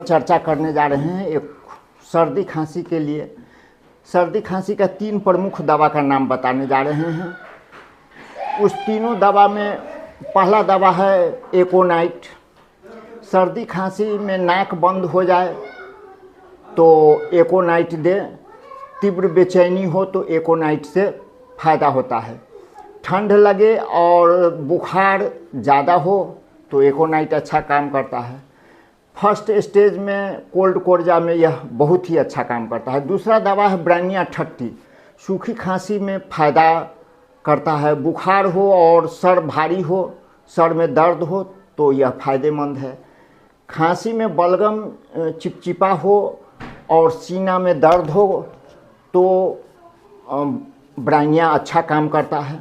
चर्चा करने जा रहे हैं एक सर्दी खांसी के लिए। सर्दी खांसी का 3 प्रमुख दवा का नाम बताने जा रहे हैं। उस तीनों दवा में पहला दवा है एकोनाइट। सर्दी खांसी में नाक बंद हो जाए तो एकोनाइट दे, तीव्र बेचैनी हो तो एकोनाइट से फ़ायदा होता है। ठंड लगे और बुखार ज़्यादा हो तो एकोनाइट अच्छा काम करता है। फर्स्ट स्टेज में कोल्ड कोर्जा में यह बहुत ही अच्छा काम करता है। दूसरा दवा है ब्रानिया 30। सूखी खांसी में फ़ायदा करता है। बुखार हो और सर भारी हो, सर में दर्द हो तो यह फ़ायदेमंद है। खांसी में बलगम चिपचिपा हो और सीना में दर्द हो तो ब्रानिया अच्छा काम करता है।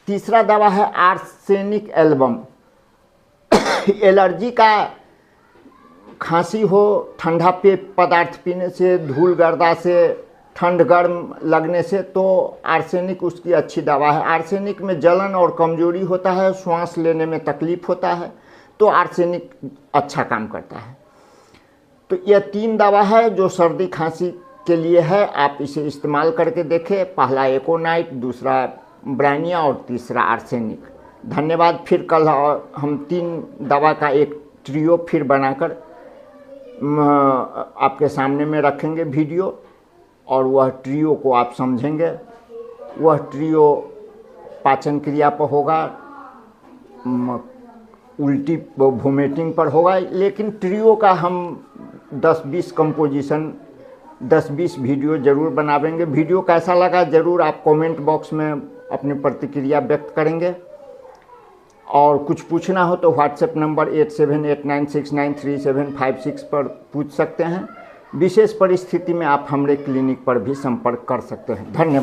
तीसरा दवा है आर्सेनिक एल्बम। एलर्जी का खांसी हो, ठंडा पेय पदार्थ पीने से, धूल गर्दा से, ठंड गर्म लगने से तो आर्सेनिक उसकी अच्छी दवा है। आर्सेनिक में जलन और कमजोरी होता है, श्वास लेने में तकलीफ होता है तो आर्सेनिक अच्छा काम करता है। तो यह 3 दवा है जो सर्दी खांसी के लिए है। आप इसे इस्तेमाल करके देखें। पहला एकोनाइट, दूसरा ब्रानिया और तीसरा आर्सेनिक। धन्यवाद। फिर कल हम 3 दवा का एक ट्रियो फिर बनाकर आपके सामने में रखेंगे वीडियो, और वह ट्रियो को आप समझेंगे। वह ट्रियो पाचन क्रिया पर होगा, उल्टी वोमिटिंग पर होगा, लेकिन ट्रियो का हम 10-20 कंपोजिशन 10-20 वीडियो ज़रूर बनावेंगे। वीडियो कैसा लगा ज़रूर आप कमेंट बॉक्स में अपनी प्रतिक्रिया व्यक्त करेंगे। और कुछ पूछना हो तो व्हाट्सएप नंबर 8789693756 पर पूछ सकते हैं। विशेष परिस्थिति में आप हमारे क्लिनिक पर भी संपर्क कर सकते हैं। धन्यवाद।